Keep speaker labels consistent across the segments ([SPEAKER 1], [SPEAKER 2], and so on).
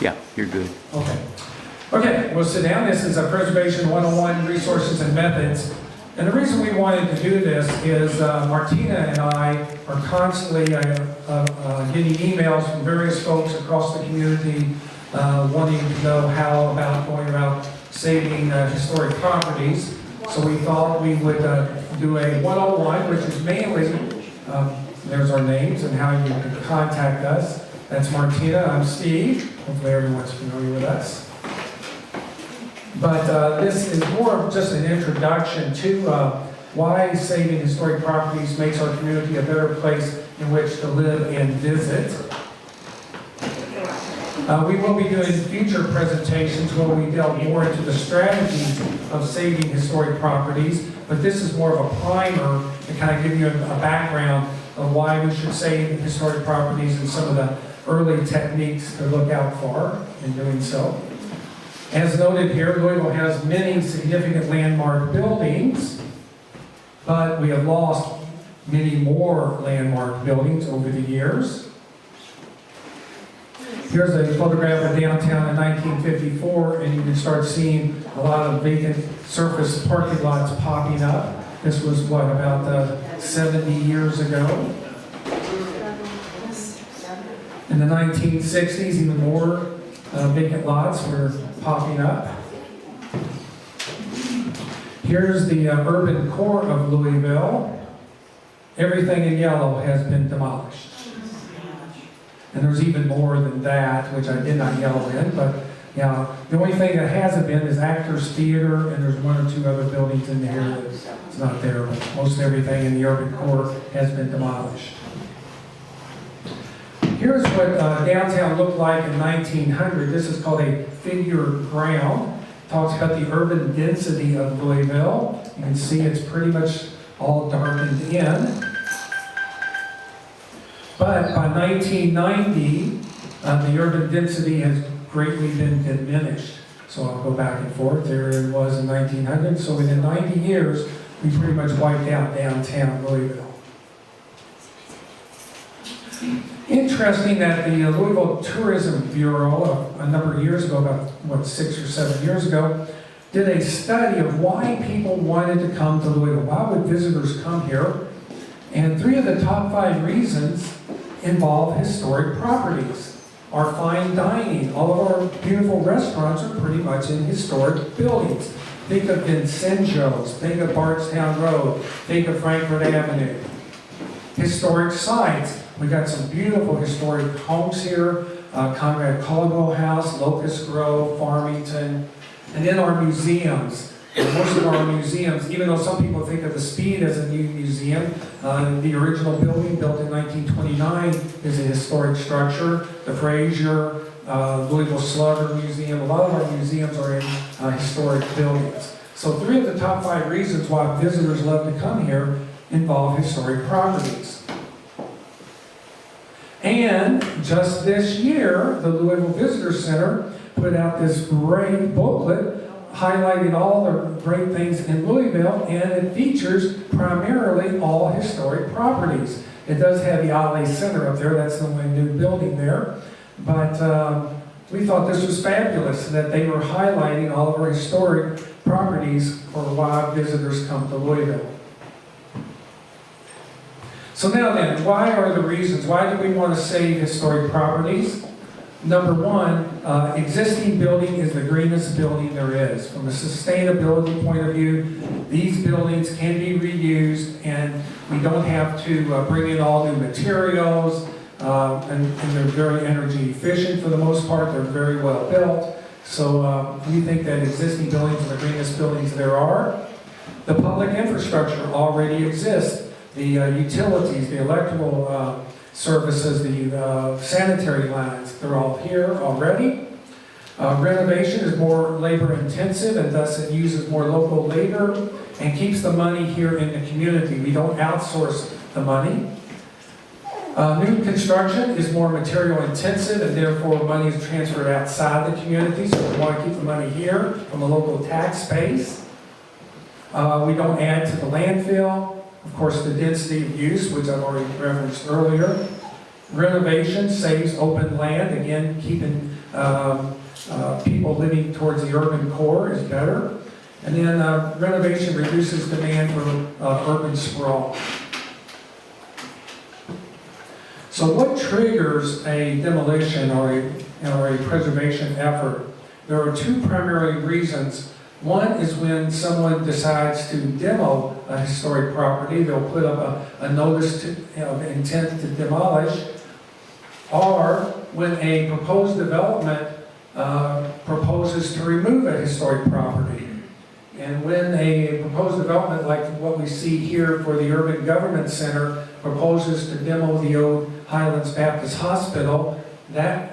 [SPEAKER 1] Yeah, you're good.
[SPEAKER 2] Okay. Okay, we'll sit down. This is a Preservation 101 Resources and Methods. And the reason we wanted to do this is Martina and I are constantly getting emails from various folks across the community wanting to know how about going about saving historic properties. So we thought we would do a 101, which is mainly, there's our names and how you can contact us. That's Martina, I'm Steve. Hopefully everyone's familiar with us. But this is more of just an introduction to why saving historic properties makes our community a better place in which to live and visit. We will be doing future presentations where we delve more into the strategies of saving historic properties, but this is more of a primer to kind of give you a background of why we should save historic properties and some of the early techniques to look out for in doing so. As noted here, Louisville has many significant landmark buildings, but we have lost many more landmark buildings over the years. Here's a photograph of downtown in 1954, and you can start seeing a lot of vacant surface parking lots popping up. This was, what, about 70 years ago? In the 1960s, even more vacant lots were popping up. Here's the urban core of Louisville. Everything in yellow has been demolished. And there's even more than that, which I did not yellow in, but yeah, the only thing that hasn't been is Actors Theater, and there's one or two other buildings in here that's not there, but most everything in the urban core has been demolished. Here's what downtown looked like in 1900. This is called a figure ground. Talks about the urban density of Louisville. You can see it's pretty much all darkened in. But by 1990, the urban density has greatly been diminished. So I'll go back and forth. There it was in 1900. So within 90 years, we pretty much wiped out downtown Louisville. Interesting that the Louisville Tourism Bureau, a number of years ago, about 6 or 7 years ago, did a study of why people wanted to come to Louisville. Why would visitors come here? And 3 of the top 5 reasons involve historic properties. Our fine dining, all of our beautiful restaurants are pretty much in historic buildings. Think of Vincenzo's, think of Bardstown Road, think of Frankfort Avenue. Historic sites. We got some beautiful historic homes here, Conrad Caldwell House, Locust Grove, Farmington, and then our museums. Most of our museums, even though some people think of the Speed as a new museum, the original building built in 1929 is a historic structure. The Frazier, Louisville Slugger Museum, a lot of our museums are in historic buildings. So 3 of the top 5 reasons why visitors love to come here involve historic properties. And just this year, the Louisville Visitor Center put out this great booklet highlighting all the great things in Louisville, and it features primarily all historic properties. It does have the Alley Center up there, that's the only new building there, but we thought this was fabulous that they were highlighting all of our historic properties for why visitors come to Louisville. So now then, why are the reasons? Why do we want to save historic properties? Number 1, existing building is the greenest building there is. From a sustainability point of view, these buildings can be reused and we don't have to bring in all new materials, and they're very energy efficient for the most part. They're very well built. So we think that existing buildings are the greenest buildings there are. The public infrastructure already exists. The utilities, the electrical services, the sanitary lines, they're all here already. Renovation is more labor intensive and thus it uses more local labor and keeps the money here in the community. We don't outsource the money. New construction is more material intensive and therefore money is transferred outside the community, so we want to keep the money here from a local tax base. We don't add to the landfill. Of course, the density of use, which I've already referenced earlier. Renovation saves open land, again, keeping people living towards the urban core is better. And then renovation reduces demand for urban sprawl. So what triggers a demolition or a preservation effort? There are two primary reasons. One is when someone decides to demo a historic property, they'll put up a notice of intent to demolish, or when a proposed development proposes to remove a historic property. And when a proposed development like what we see here for the Urban Government Center proposes to demo the old Highlands Baptist Hospital, that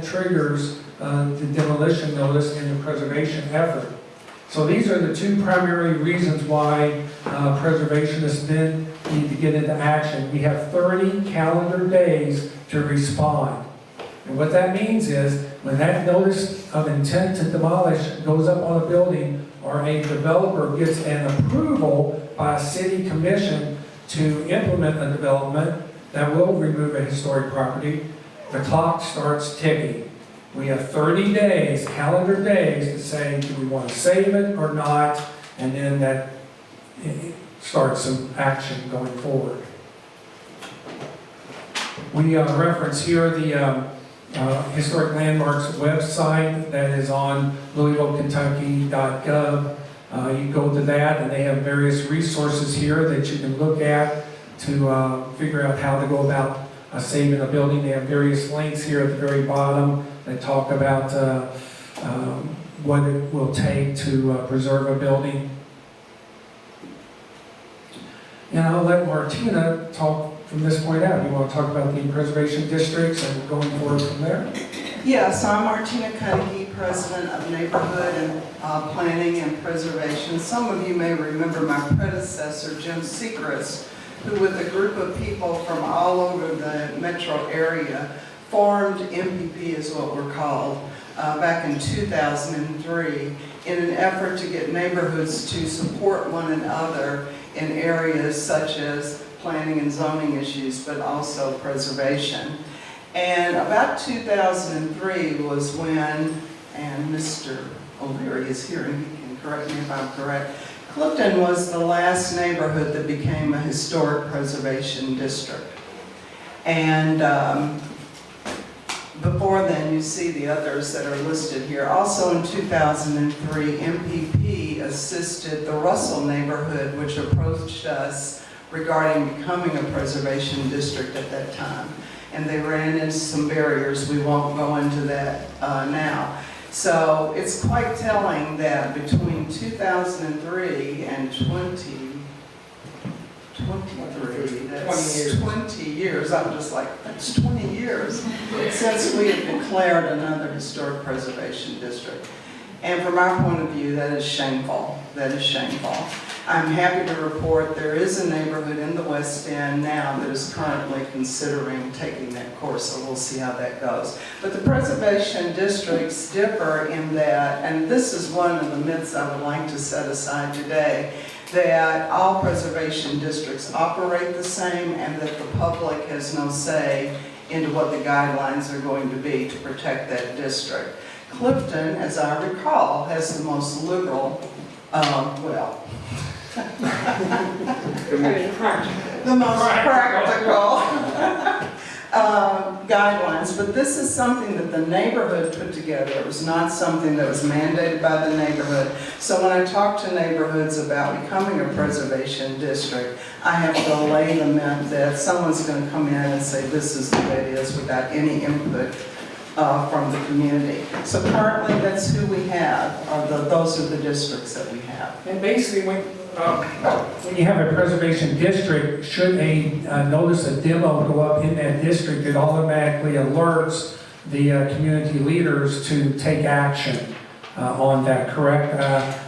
[SPEAKER 2] triggers the demolition notice in the preservation effort. So these are the two primary reasons why preservationists then need to get into action. We have 30 calendar days to respond. And what that means is when that notice of intent to demolish goes up on a building, or a developer gets an approval by a city commission to implement a development that will remove a historic property, the clock starts ticking. We have 30 days, calendar days, to say, do we want to save it or not? And then that starts some action going forward. We reference here the Historic Landmarks website that is on louisvillekentucky.gov. You go to that and they have various resources here that you can look at to figure out how to go about saving a building. They have various links here at the very bottom that talk about what it will take to preserve a building. And I'll let Martina talk from this point out. You want to talk about the preservation districts and going forward from there?
[SPEAKER 1] Yes, I'm Martina Cudahy, President of Neighborhood and Planning and Preservation. Some of you may remember my predecessor, Jim Sechrist, who with a group of people from all over the metro area formed MPP, is what we're called, back in 2003 in an effort to get neighborhoods to support one another in areas such as planning and zoning issues, but also preservation. And about 2003 was when, and Mr. O'Leary is here and he can correct me if I'm correct, Clifton was the last neighborhood that became a historic preservation district. And before then, you see the others that are listed here. Also in 2003, MPP assisted the Russell neighborhood, which approached us regarding becoming a preservation district at that time. And they ran into some barriers. We won't go into that now. So it's quite telling that between 2003 and 2023, that's 20 years. I'm just like, that's 20 years since we have declared another historic preservation district. And from our point of view, that is shameful. That is shameful. I'm happy to report there is a neighborhood in the West End now that is currently considering taking that course, so we'll see how that goes. But the preservation districts differ in that, and this is one of the myths I would like to set aside today, that all preservation districts operate the same and that the public has no say into what the guidelines are going to be to protect that district. Clifton, as I recall, has the most liberal, the most practical guidelines, but this is something that the neighborhood put together. It was not something that was mandated by the neighborhood. So when I talk to neighborhoods about becoming a preservation district, I have to allay the myth that someone's going to come in and say this is the way it is without any input from the community. So currently that's who we have, those are the districts that we have.
[SPEAKER 2] And basically when you have a preservation district, should a notice of demo go up in that district, it automatically alerts the community leaders to take action on that, correct?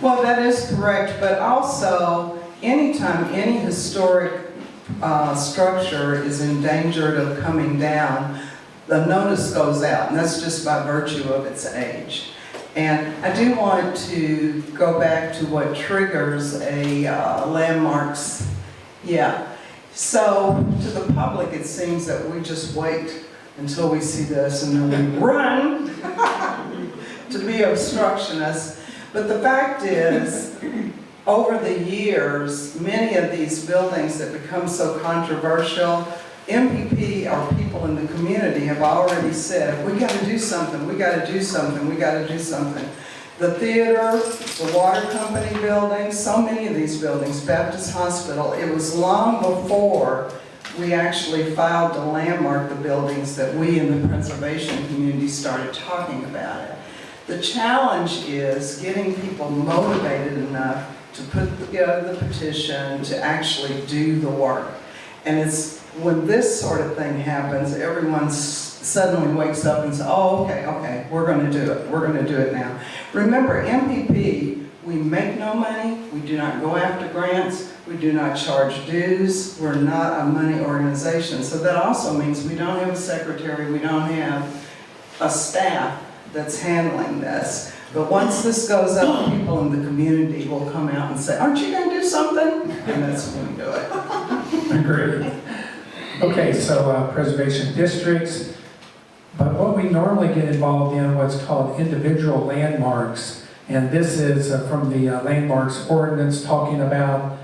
[SPEAKER 1] Well, that is correct, but also anytime any historic structure is endangered of coming down, the notice goes out, and that's just by virtue of its age. And I do want to go back to what triggers a landmarks. Yeah, So to the public, it seems that we just wait until we see this and then we run to be obstructionists. But the fact is, over the years, many of these buildings that become so controversial, MPP or people in the community have already said, we got to do something, we got to do something, we got to do something. The theater, the water company buildings, so many of these buildings, Baptist Hospital, it was long before we actually filed to landmark the buildings that we in the preservation community started talking about it. The challenge is getting people motivated enough to put together the petition, to actually do the work. And it's when this sort of thing happens, everyone suddenly wakes up and says, oh, okay, we're going to do it. We're going to do it now. Remember, MPP, we make no money. We do not go after grants. We do not charge dues. We're not a money organization. So that also means we don't have a secretary. We don't have a staff that's handling this. But once this goes up, people in the community will come out and say, aren't you going to do something? And that's when we do it.
[SPEAKER 2] Agreed. Okay, so preservation districts. But what we normally get involved in what's called individual landmarks. And this is from the landmarks ordinance talking about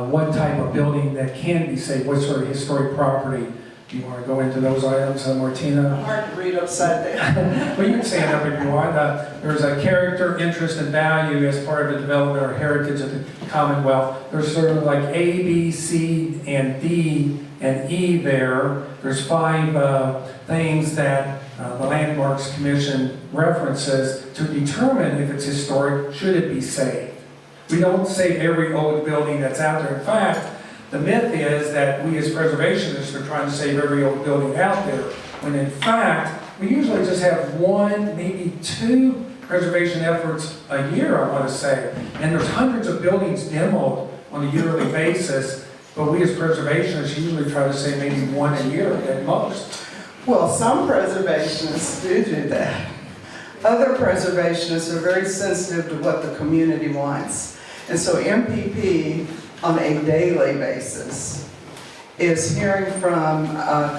[SPEAKER 2] what type of building that can be saved, what sort of historic property. Do you want to go into those items, Martina?
[SPEAKER 1] Hard to read upside down.
[SPEAKER 2] Well, you can stand up if you want. There's a character, interest, and value as part of the development or heritage of the Commonwealth. There's sort of like A, B, C, and D, and E there. There's 5 things that the Landmarks Commission references to determine if it's historic, should it be saved. We don't save every old building that's out there. In fact, the myth is that we as preservationists are trying to save every old building out there, when in fact, we usually just have 1, maybe 2 preservation efforts a year, I want to say. And there's hundreds of buildings demoed on a yearly basis, but we as preservationists usually try to save maybe 1 a year at most.
[SPEAKER 1] Well, some preservationists do that. Other preservationists are very sensitive to what the community wants. And so MPP, on a daily basis, is hearing from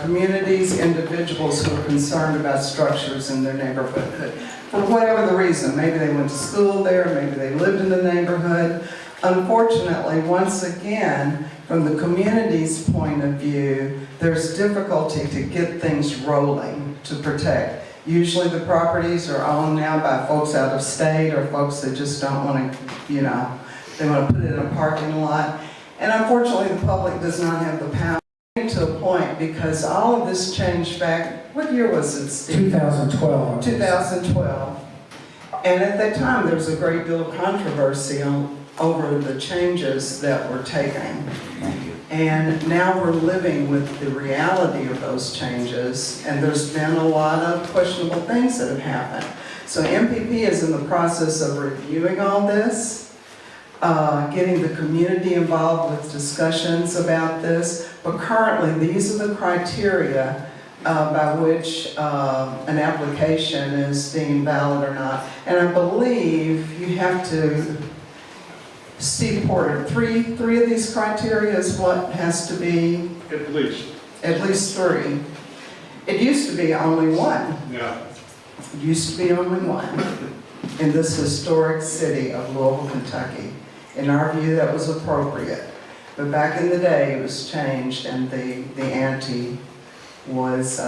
[SPEAKER 1] communities, individuals who are concerned about structures in their neighborhood. For whatever the reason, maybe they went to school there, maybe they lived in the neighborhood. Unfortunately, once again, from the community's point of view, there's difficulty to get things rolling to protect. Usually the properties are owned now by folks out of state or folks that just don't want to, they want to put it in a parking lot. And unfortunately, the public does not have the power to a point, because all of this changed back, what year was it, Steve?
[SPEAKER 2] 2012.
[SPEAKER 1] 2012. And at that time, there was a great deal of controversy over the changes that were taken. And now we're living with the reality of those changes, and there's been a lot of questionable things that have happened. So MPP is in the process of reviewing all this, getting the community involved with discussions about this, but currently these are the criteria by which an application is deemed valid or not. And I believe you have to, Steve Porter, three of these criteria is what has to be?
[SPEAKER 3] At least.
[SPEAKER 1] At least 3. It used to be only 1.
[SPEAKER 3] Yeah.
[SPEAKER 1] It used to be only 1 in this historic city of Louisville, Kentucky. In our view, that was appropriate. But back in the day, it was changed, and the ante was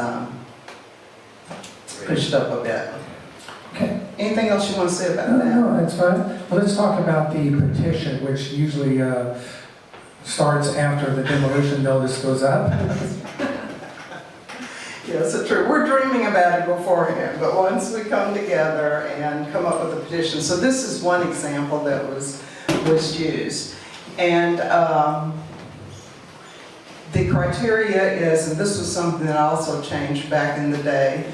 [SPEAKER 1] pushed up a bit.
[SPEAKER 2] Okay.
[SPEAKER 1] Anything else you want to say about that?
[SPEAKER 2] No, that's fine. Well, let's talk about the petition, which usually starts after the demolition notice goes up.
[SPEAKER 1] Yes, it's true. We're dreaming about it beforehand, but once we come together and come up with a petition. So this is one example that was used. And the criteria is, and this was something that also changed back in the day,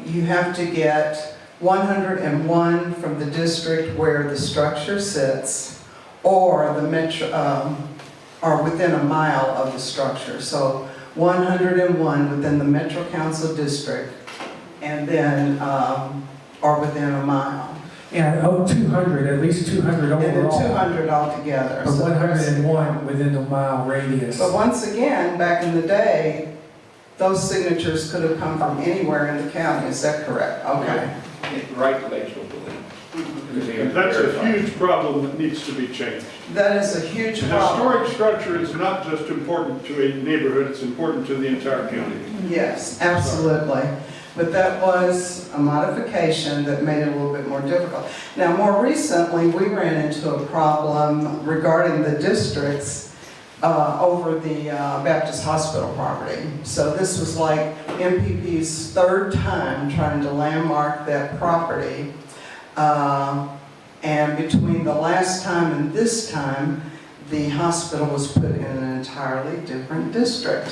[SPEAKER 1] you have to get 101 from the district where the structure sits, or the metro, or within a mile of the structure. So 101 within the Metro Council district, and then, or within a mile.
[SPEAKER 2] And 200, at least 200
[SPEAKER 1] and then
[SPEAKER 2] overall.
[SPEAKER 1] 200 altogether.
[SPEAKER 2] But
[SPEAKER 1] So
[SPEAKER 2] 101 within a mile radius.
[SPEAKER 1] But once again, back in the day, those signatures could have come from anywhere in the county, is that correct? Okay.
[SPEAKER 3] Right to Batesville, believe.
[SPEAKER 4] That's a huge problem that needs to be changed.
[SPEAKER 1] That is a huge
[SPEAKER 4] The
[SPEAKER 1] problem.
[SPEAKER 4] historic structure is not just important to a neighborhood, it's important to the entire county.
[SPEAKER 1] Yes, absolutely. But that was a modification that made it a little bit more difficult. Now, more recently, we ran into a problem regarding the districts over the Baptist Hospital property. So this was like MPP's third time trying to landmark that property. And between the last time and this time, the hospital was put in an entirely different district.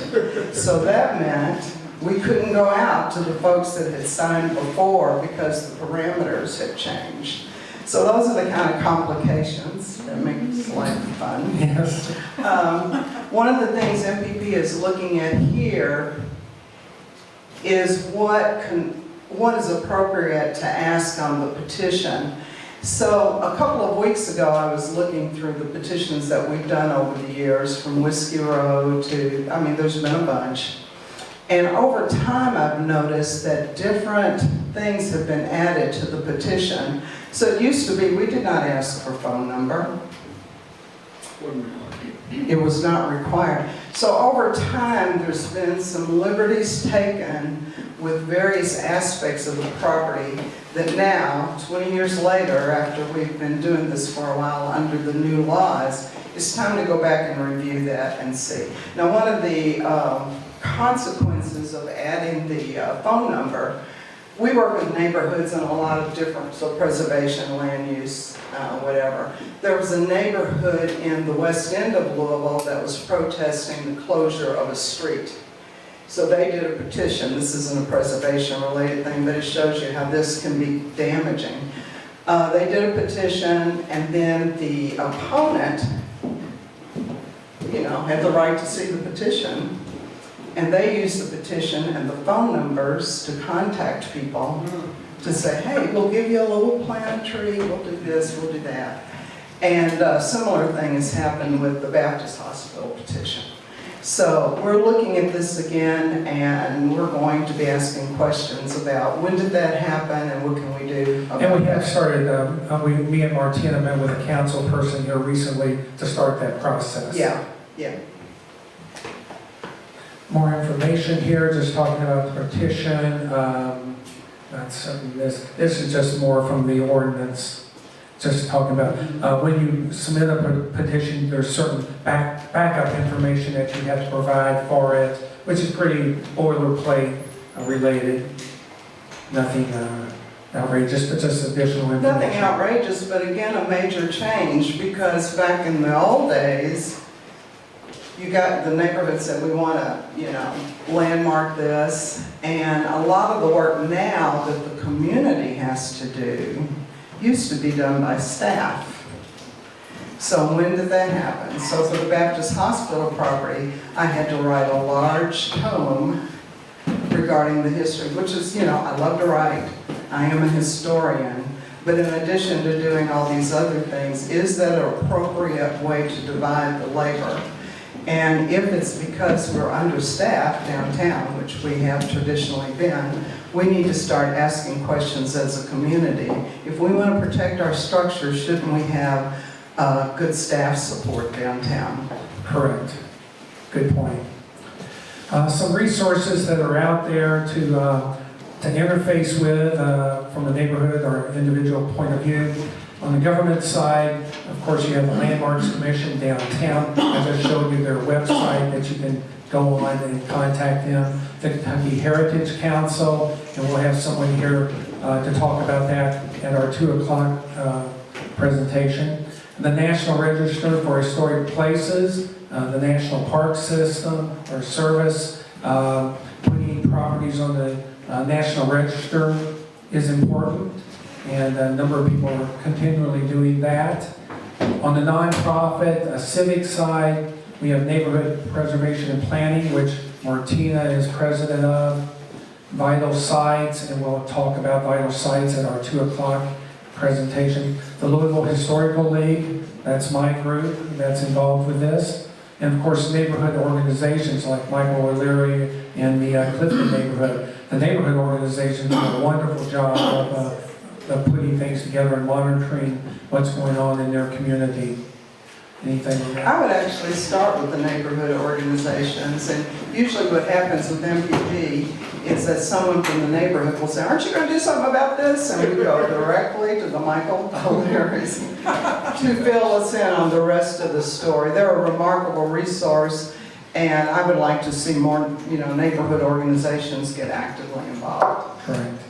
[SPEAKER 1] So that meant we couldn't go out to the folks that had signed before because the parameters had changed. So those are the kind of complications that makes life fun.
[SPEAKER 2] Yes.
[SPEAKER 1] One of the things MPP is looking at here is what is appropriate to ask on the petition. So a couple of weeks ago, I was looking through the petitions that we've done over the years, from Whiskey Row to, I mean, there's been a bunch. And over time, I've noticed that different things have been added to the petition. So it used to be, we did not ask for phone number. It was not required. So over time, there's been some liberties taken with various aspects of the property that now, 20 years later, after we've been doing this for a while under the new laws, it's time to go back and review that and see. Now, one of the consequences of adding the phone number, we work with neighborhoods in a lot of different, so preservation, land use, whatever. There was a neighborhood in the west end of Louisville that was protesting the closure of a street. So they did a petition. This isn't a preservation-related thing, but it shows you how this can be damaging. They did a petition, and then the opponent, had the right to see the petition. And they used the petition and the phone numbers to contact people to say, hey, we'll give you a little plant a tree, we'll do this, we'll do that. And a similar thing has happened with the Baptist Hospital petition. So we're looking at this again, and we're going to be asking questions about when did that happen and what can we do about
[SPEAKER 2] And we have
[SPEAKER 1] that.
[SPEAKER 2] started, me and Martina met with a council person here recently to start that process.
[SPEAKER 1] Yeah, yeah.
[SPEAKER 2] More information here, just talking about the petition. This is just more from the ordinance. Just talking about when you submit a petition, there's certain backup information that you have to provide for it, which is pretty boilerplate related. Nothing outrageous, but just additional information.
[SPEAKER 1] Nothing outrageous, but again, a major change, because back in the old days, you got the neighborhood said, we want to, landmark this, and a lot of the work now that the community has to do used to be done by staff. So when did that happen? So for the Baptist Hospital property, I had to write a large tome regarding the history, which is, I love to write. I am a historian. But in addition to doing all these other things, is that an appropriate way to divide the labor? And if it's because we're understaffed downtown, which we have traditionally been, we need to start asking questions as a community. If we want to protect our structure, shouldn't we have good staff support downtown?
[SPEAKER 2] Correct. Good point. Some resources that are out there to interface with from a neighborhood or individual point of view. On the government side, of course, you have the Landmarks Commission downtown. I just showed you their website that you can go on and contact them. The Kentucky Heritage Council, and we'll have someone here to talk about that at our 2 o'clock presentation. The National Register for Historic Places, the National Park System or Service, putting properties on the National Register is important. And a number of people are continually doing that. On the nonprofit, civic side, we have Neighborhood Preservation and Planning, which Martina is president of. Vital Sites, and we'll talk about Vital Sites at our 2 o'clock presentation. The Louisville Historical League, that's my group that's involved with this. And of course, neighborhood organizations like Michael O'Leary and the Clifton neighborhood. The neighborhood organizations do a wonderful job of putting things together and monitoring what's going on in their community. Anything on that?
[SPEAKER 1] I would actually start with the neighborhood organizations, and usually what happens with MPP is that someone from the neighborhood will say, aren't you going to do something about this? And we go directly to the Michael O'Learys to fill us in on the rest of the story. They're a remarkable resource, and I would like to see more, neighborhood organizations get actively involved.
[SPEAKER 2] Correct.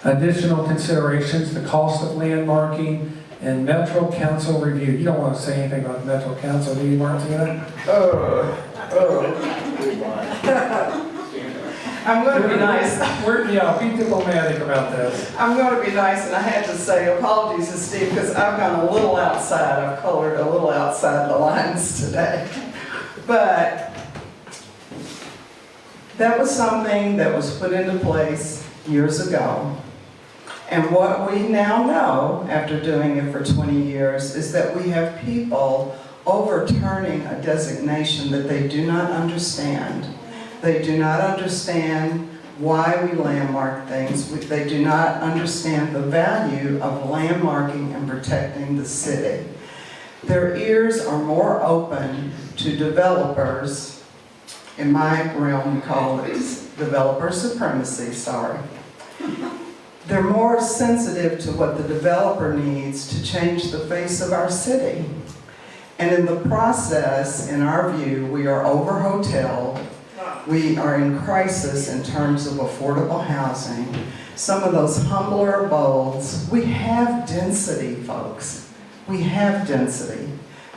[SPEAKER 2] Additional considerations, the cost of landmarking and Metro Council review. You don't want to say anything about Metro Council, do you, Martina?
[SPEAKER 1] I'm going to be nice.
[SPEAKER 2] Be diplomatic about this.
[SPEAKER 1] I'm going to be nice, and I had to say apologies to Steve because I've gone a little outside. I've colored a little outside the lines today. But that was something that was put into place years ago. And what we now know, after doing it for 20 years, is that we have people overturning a designation that they do not understand. They do not understand why we landmark things. They do not understand the value of landmarking and protecting the city. Their ears are more open to developers. In my realm, we call it developer supremacy, sorry. They're more sensitive to what the developer needs to change the face of our city. And in the process, in our view, we are over-hoteled. We are in crisis in terms of affordable housing. Some of those humbler abodes, we have density, folks. We have density,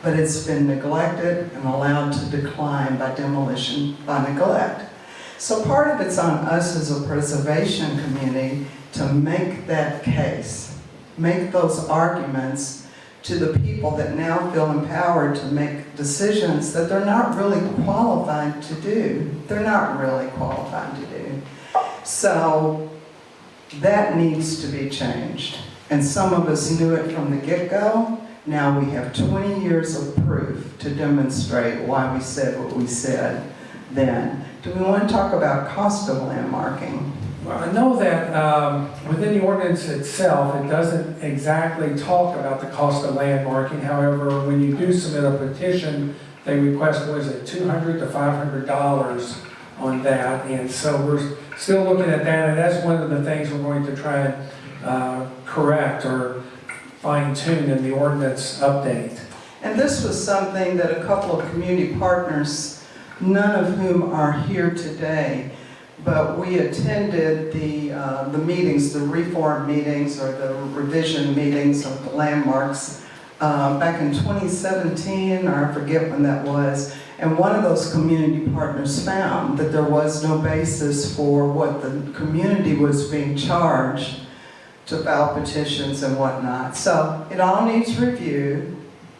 [SPEAKER 1] but it's been neglected and allowed to decline by demolition, by neglect. So part of it's on us as a preservation community to make that case, make those arguments to the people that now feel empowered to make decisions that they're not really qualified to do. They're not really qualified to do. So that needs to be changed. And some of us knew it from the get-go. Now we have 20 years of proof to demonstrate why we said what we said then. Do we want to talk about cost of landmarking?
[SPEAKER 2] Well, I know that within the ordinance itself, it doesn't exactly talk about the cost of landmarking. However, when you do submit a petition, they request, $200 to $500 on that. And so we're still looking at that, and that's one of the things we're going to try and correct or fine-tune in the ordinance update.
[SPEAKER 1] And this was something that a couple of community partners, none of whom are here today, but we attended the meetings, the reform meetings or the revision meetings of the landmarks back in 2017, or I forget when that was. And one of those community partners found that there was no basis for what the community was being charged to file petitions and whatnot. So it all needs review,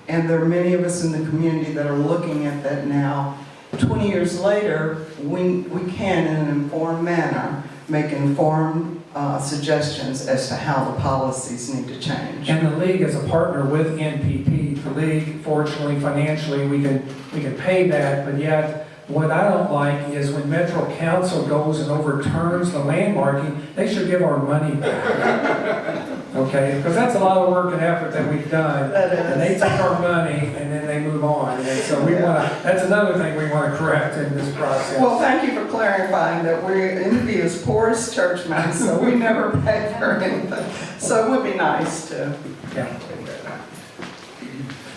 [SPEAKER 1] and there are many of us in the community that are looking at that now. 20 years later, we can, in an informed manner, make informed suggestions as to how the policies need to change.
[SPEAKER 2] And the league is a partner with NPP. The league, fortunately, financially, we can pay that, but yet what I don't like is when Metro Council goes and overturns the landmarking, they should give our money back. Okay, because that's a lot of work and effort that we've done.
[SPEAKER 1] That is.
[SPEAKER 2] And they take our money and then they move on. And so we want to, that's another thing we want to correct in this process.
[SPEAKER 1] Well, thank you for clarifying that we're NP is poorest church mouse, so we never pay for anything. So it would be nice to.
[SPEAKER 2] Yeah.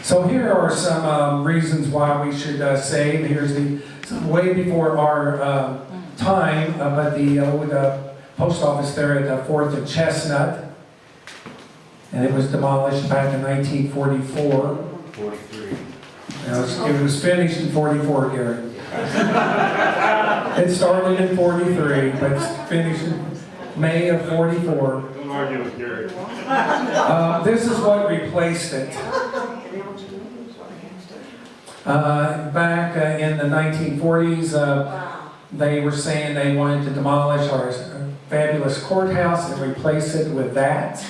[SPEAKER 2] So here are some reasons why we should save. Here's way before our time, but the post office there at 4th and Chestnut, and it was demolished back in 1944.
[SPEAKER 3] 43.
[SPEAKER 2] It was finished in 44, Gary. It started in 43, but it's finished in May of 44.
[SPEAKER 4] Don't argue with Gary.
[SPEAKER 2] This is what replaced it. Back in the 1940s, They were saying they wanted to demolish our fabulous courthouse and replace it with that.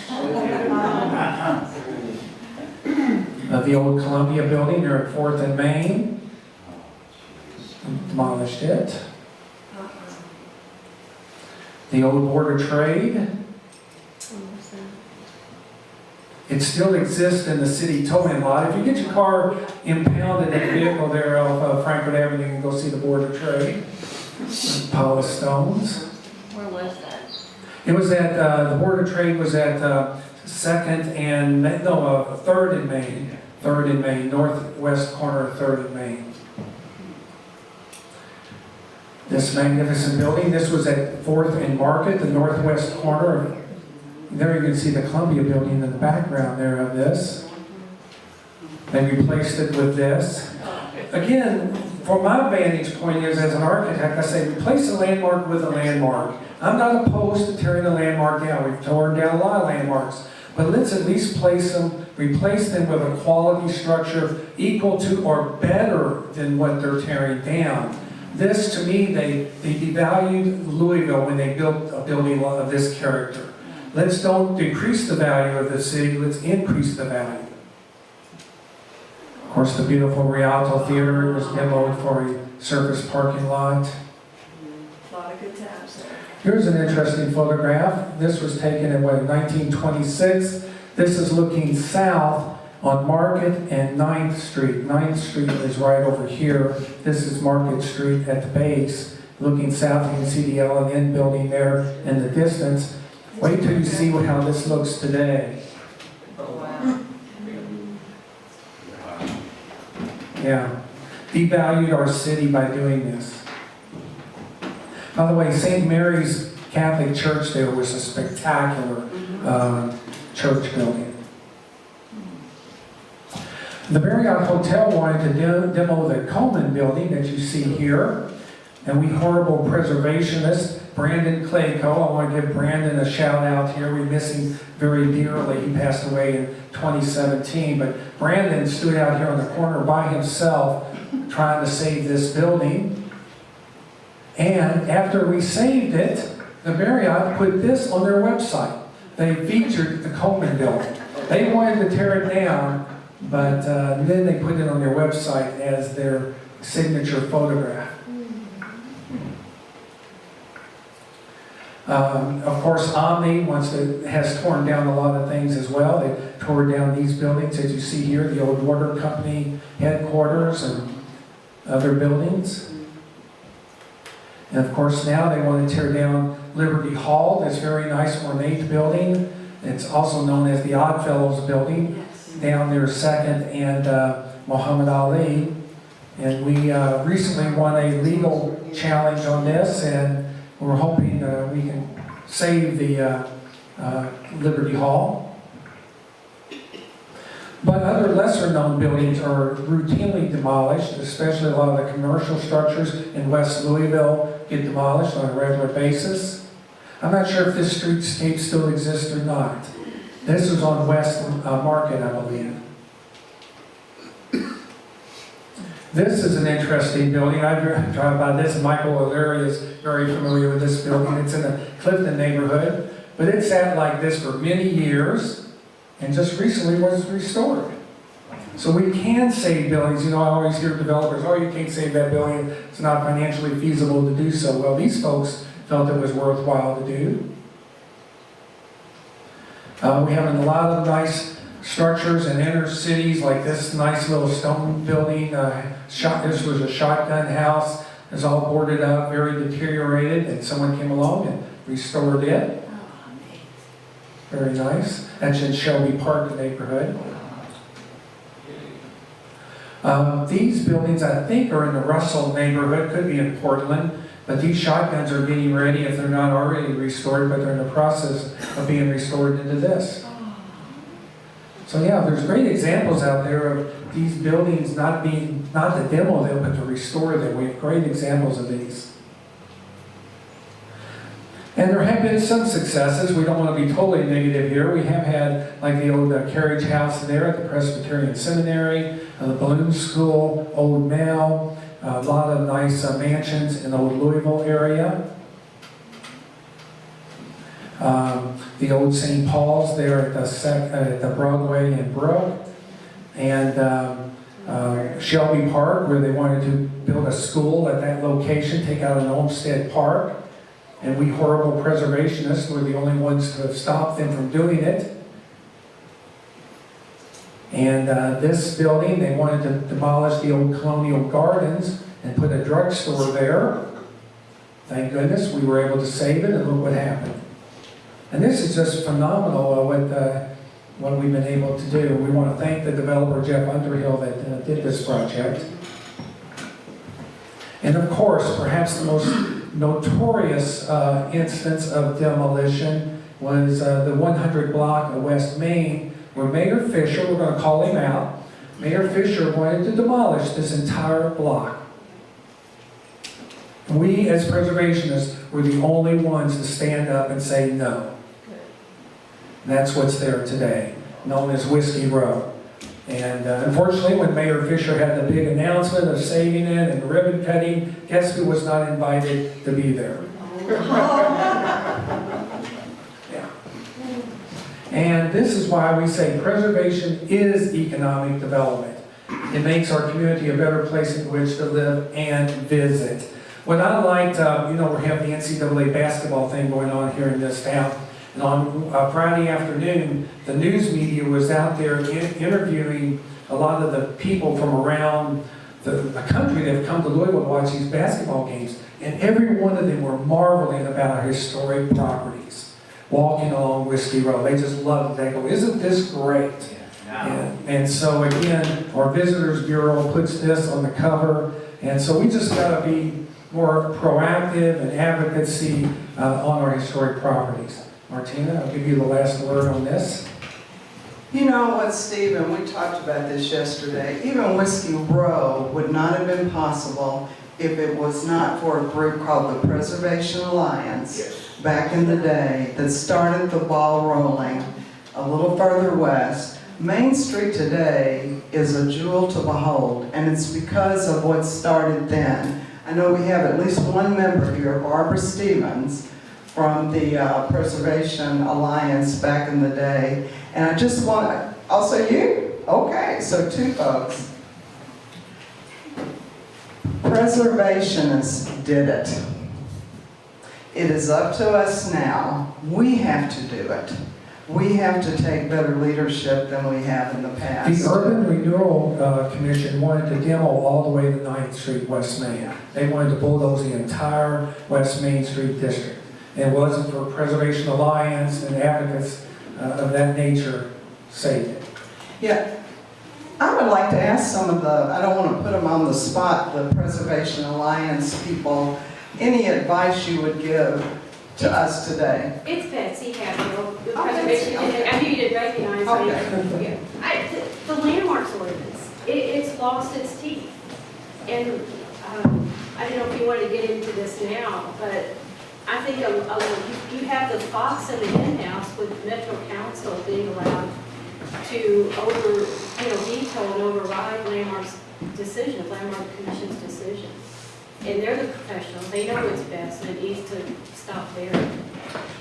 [SPEAKER 2] The old Columbia building there at 4th and Main. Demolished it. The old Board of Trade. It still exists in the city towing lot. If you get your car impounded in a vehicle there off Frankfurt Avenue, you can go see the Board of Trade. Pile of stones.
[SPEAKER 5] Where was that?
[SPEAKER 2] It was at, the Board of Trade was at 3rd and Main. 3rd and Main, northwest corner of 3rd and Main. This magnificent building, this was at 4th and Market, the northwest corner. There you can see the Columbia building in the background there of this. They replaced it with this. Again, from my vantage point is as an architect, I say replace a landmark with a landmark. I'm not opposed to tearing a landmark down. We've torn down a lot of landmarks. But let's at least replace them with a quality structure equal to or better than what they're tearing down. This, to me, they devalued Louisville when they built a building of this character. Let's don't decrease the value of the city, let's increase the value. Of course, the beautiful Rialto Theater was demoed for a surface parking lot.
[SPEAKER 5] A lot of good times there.
[SPEAKER 2] Here's an interesting photograph. This was taken in 1926. This is looking south on Market and 9th Street. 9th Street is right over here. This is Market Street at the base. Looking south, you can see the L&N building there in the distance. Wait till you see how this looks today.
[SPEAKER 5] Wow.
[SPEAKER 2] Yeah, devalued our city by doing this. By the way, St. Mary's Catholic Church there was a spectacular church building. The Marriott Hotel wanted to demo the Coleman building that you see here, and we horrible preservationists, Brandon Clayco, I want to give Brandon a shout out here. We miss him very dearly. He passed away in 2017, but Brandon stood out here on the corner by himself trying to save this building. And after we saved it, the Marriott put this on their website. They featured the Coleman building. They wanted to tear it down, but then they put it on their website as their signature photograph. Of course, Omni has torn down a lot of things as well. They tore down these buildings, as you see here, the old water company headquarters and other buildings. And of course, now they want to tear down Liberty Hall, this very nice ornate building. It's also known as the Oddfellows building, down there 2nd and Muhammad Ali. And we recently won a legal challenge on this, and we're hoping we can save the Liberty Hall. But other lesser known buildings are routinely demolished, especially a lot of the commercial structures in West Louisville get demolished on a regular basis. I'm not sure if this streetscape still exists or not. This is on West Market, I believe. This is an interesting building. I drive by this. Michael O'Leary is very familiar with this building. It's in the Clifton neighborhood, but it sat like this for many years and just recently was restored. So we can save buildings. You know, I always hear developers, oh, you can't save that building. It's not financially feasible to do so. Well, these folks felt it was worthwhile to do. We have a lot of nice structures in inner cities, like this nice little stone building. This was a shotgun house. It's all boarded up, very deteriorated, and someone came along and restored it. Very nice. That's in Shelby Park neighborhood. These buildings, I think, are in the Russell neighborhood, could be in Portland, but these shotguns are getting ready, if they're not already restored, but they're in the process of being restored into this. So yeah, there's great examples out there of these buildings not to demo them, but to restore them. We have great examples of these. And there have been some successes. We don't want to be totally negative here. We have had, like the old carriage house there at the Presbyterian Seminary, the balloon school, Old Mill. a lot of nice mansions in the Louisville area. The old St. Paul's there at the Broadway and Brook. And Shelby Park, where they wanted to build a school at that location, take out an Olmsted Park. And we horrible preservationists were the only ones to have stopped them from doing it. And this building, they wanted to demolish the old Colonial Gardens and put a drugstore there. Thank goodness we were able to save it, and look what happened. And this is just phenomenal what we've been able to do. We want to thank the developer, Jeff Underhill, that did this project. And of course, perhaps the most notorious instance of demolition was the 100 block of West Main, where Mayor Fisher, we're going to call him out, Mayor Fisher wanted to demolish this entire block. We, as preservationists, were the only ones to stand up and say no. And that's what's there today, known as Whiskey Row. And unfortunately, when Mayor Fisher had the big announcement of saving it and ribbon cutting, guess who was not invited to be there? Yeah. And this is why we say preservation is economic development. It makes our community a better place in which to live and visit. What I liked, we have the NCAA basketball thing going on here in this town. And on Friday afternoon, the news media was out there interviewing a lot of the people from around the country that have come to Louisville to watch these basketball games. And every one of them were marveling about our historic properties, walking along Whiskey Row. They just loved it. They go, isn't this great? And so again, our Visitors Bureau puts this on the cover. And so we just got to be more proactive and advocacy on our historic properties. Martina, I'll give you the last word on this.
[SPEAKER 1] You know what, Steve, and we talked about this yesterday, even Whiskey Row would not have been possible if it was not for a group called the Preservation Alliance back in the day that started the ball rolling a little further west. Main Street today is a jewel to behold, and it's because of what started then. I know we have at least one member here, Barbara Stevens, from the Preservation Alliance back in the day. And I just want, also you? Okay, so two folks. Preservationists did it. It is up to us now. We have to do it. We have to take better leadership than we have in the past.
[SPEAKER 2] The Urban Renewal Commission wanted to demo all the way to 9th Street, West Main. They wanted to bulldoze the entire West Main Street district. And it wasn't for Preservation Alliance and advocates of that nature saved it.
[SPEAKER 1] Yeah. I would like to ask some of the, I don't want to put them on the spot, the Preservation Alliance people, any advice you would give to us today?
[SPEAKER 6] It's Betsy Capital, the
[SPEAKER 1] Oh,
[SPEAKER 6] preservation,
[SPEAKER 1] Betsy, okay.
[SPEAKER 6] I knew you did recognize me.
[SPEAKER 1] Okay.
[SPEAKER 6] Yeah. The landmarks ordinance, it's lost its teeth. And I don't know if you want to get into this now, but I think you have the fox in the hen house with Metro Council being allowed to veto and override Landmark's decision, Landmark Commission's decision. And they're the professionals, they know what's best, and it needs to stop there.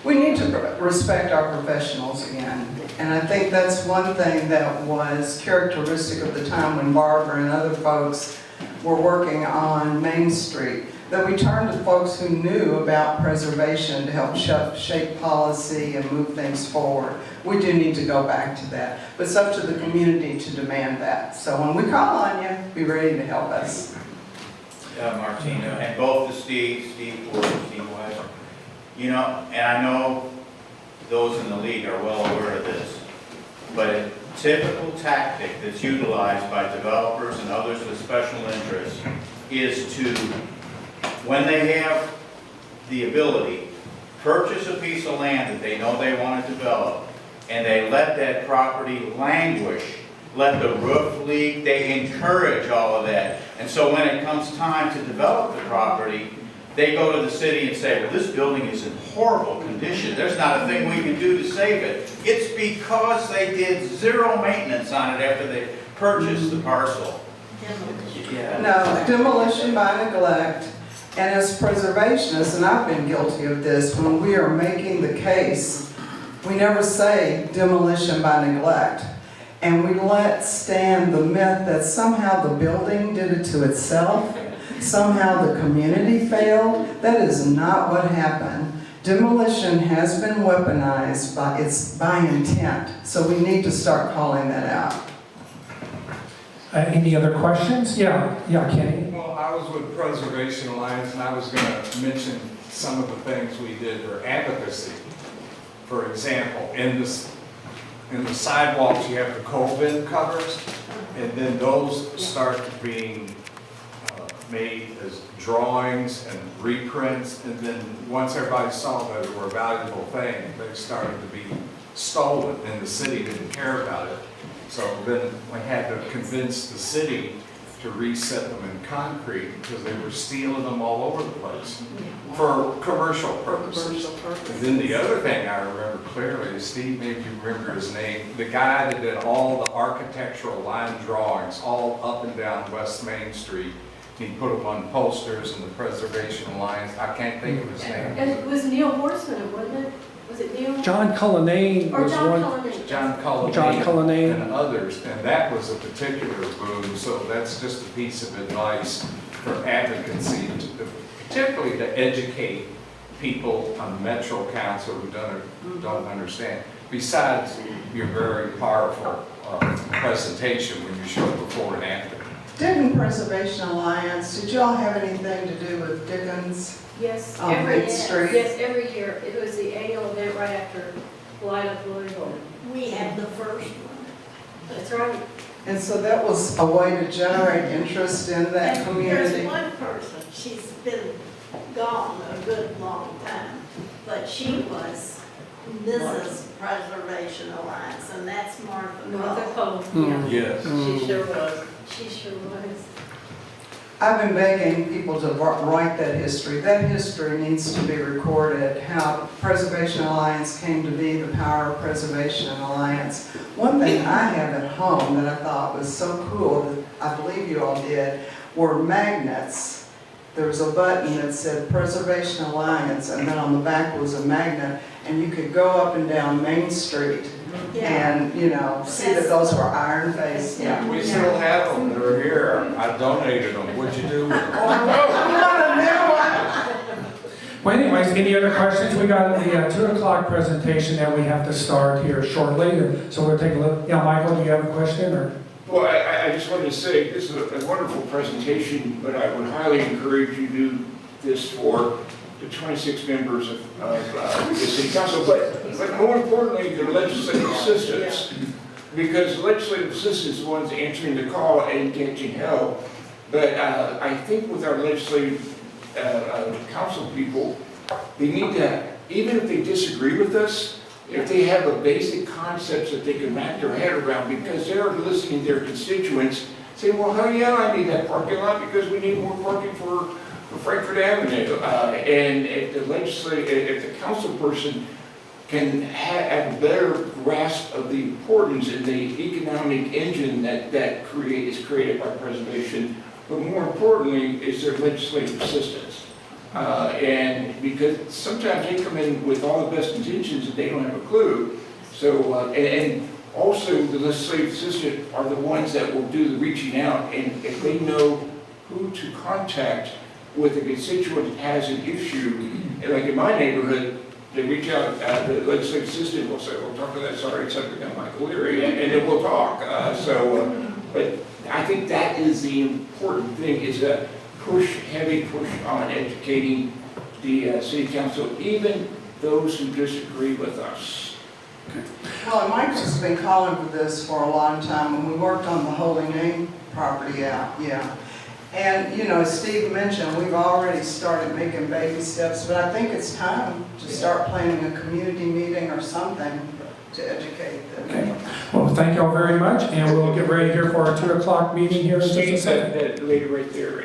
[SPEAKER 1] We need to respect our professionals again. And I think that's one thing that was characteristic of the time when Barbara and other folks were working on Main Street, that we turned to folks who knew about preservation to help shape policy and move things forward. We do need to go back to that. But it's up to the community to demand that. So when we call on you, be ready to help us.
[SPEAKER 7] Martina, and both the Steve Ford, Steve Wise, and I know those in the league are well aware of this, but a typical tactic that's utilized by developers and others with special interests is to, when they have the ability, purchase a piece of land that they know they want to develop, and they let that property languish, let the roof leak, they encourage all of that. And so when it comes time to develop the property, they go to the city and say, well, this building is in horrible condition. There's not a thing we can do to save it. It's because they did zero maintenance on it after they purchased the parcel.
[SPEAKER 1] No, demolition by neglect. And as preservationists, and I've been guilty of this, when we are making the case, we never say demolition by neglect. And we let stand the myth that somehow the building did it to itself, somehow the community failed. That is not what happened. Demolition has been weaponized by intent, so we need to start calling that out.
[SPEAKER 2] Any other questions? Yeah, Kenny?
[SPEAKER 8] Well, I was with Preservation Alliance, and I was going to mention some of the things we did for advocacy. For example, in the sidewalks, you have the coal bin covers, and then those start being made as drawings and reprints, and then once everybody saw that they were a valuable thing, they started to be stolen, and the city didn't care about it. So then we had to convince the city to reset them in concrete because they were stealing them all over the place for commercial purposes. And then the other thing I remember clearly is Steve, maybe you remember his name, the guy that did all the architectural line drawings all up and down West Main Street. He put them on posters in the Preservation Alliance. I can't think of his name.
[SPEAKER 6] And it was Neil Horseman, wasn't it? Was it Neil?
[SPEAKER 2] John Cullinane
[SPEAKER 6] Or
[SPEAKER 2] was
[SPEAKER 6] John
[SPEAKER 2] one.
[SPEAKER 6] Cullinane?
[SPEAKER 8] John Cullinane
[SPEAKER 2] Cullinane.
[SPEAKER 8] and others, and that was a particular boom, so that's just a piece of advice for advocacy, particularly to educate people on Metro Council who don't understand. Besides your very powerful presentation when you show before and after.
[SPEAKER 1] Didn't Preservation Alliance, did y'all have anything to do with Dickens?
[SPEAKER 6] Yes,
[SPEAKER 1] On
[SPEAKER 6] every,
[SPEAKER 1] Main Street?
[SPEAKER 6] yes, every year. It was the annual event right after Light Up Louisville.
[SPEAKER 5] We had the first one.
[SPEAKER 6] That's right.
[SPEAKER 1] And so that was a way to generate interest in that
[SPEAKER 9] And
[SPEAKER 1] community.
[SPEAKER 9] there's one person, she's been gone a good long time, but she was Mrs. Preservation Alliance, and that's
[SPEAKER 6] Martha
[SPEAKER 9] Cole.
[SPEAKER 6] Cole, yeah.
[SPEAKER 8] Yes.
[SPEAKER 9] She sure was.
[SPEAKER 6] She sure was.
[SPEAKER 1] I've been begging people to write that history. That history needs to be recorded, how Preservation Alliance came to be, the power of Preservation Alliance. One thing I have at home that I thought was so cool, that I believe you all did, were magnets. There was a button that said Preservation Alliance, and then on the back was a magnet, and you could go up and down Main Street and, you know, see that those were iron faced. Yeah.
[SPEAKER 8] We still have them, they're here. I donated them. What'd you do with them?
[SPEAKER 2] Well, anyways, any other questions? We got the 2 o'clock presentation that we have to start here shortly, so we'll take a look. Yeah, Michael, do you have a question, or?
[SPEAKER 3] Well, I just wanted to say, this is a wonderful presentation, but I would highly encourage you to do this for the 26 members of the city council, but more importantly, the legislative assistants, because the legislative assistants are the ones answering the call and catching help. But I think with our legislative council people, they need to, even if they disagree with us, if they have a basic concepts that they can wrap their head around, because they're listening to their constituents, saying, well, hell yeah, I need that parking lot because we need more parking for Frankfurt Avenue. And if the council person can have a better grasp of the importance and the economic engine that is created by preservation, but more importantly is their legislative assistance. And because sometimes they come in with all the best intentions and they don't have a clue. So, and also the legislative assistant are the ones that will do the reaching out, and if they know who to contact with a constituent that has an issue, and like in my neighborhood, they reach out, the legislative assistant will say, well, talk to that sorry subject down Michael Leary, and then we'll talk. But I think that is the important thing, is a heavy push on educating the city council, even those who disagree with us.
[SPEAKER 1] Well, Mike's been calling for this for a long time, when we worked on the Holy Name property out, yeah. And, you know, as Steve mentioned, we've already started making baby steps, but I think it's time to start planning a community meeting or something to educate them.
[SPEAKER 2] Okay. Well, thank you all very much, and we'll get ready here for our 2 o'clock meeting here in just a
[SPEAKER 3] Steve,
[SPEAKER 2] second.
[SPEAKER 3] that lady right there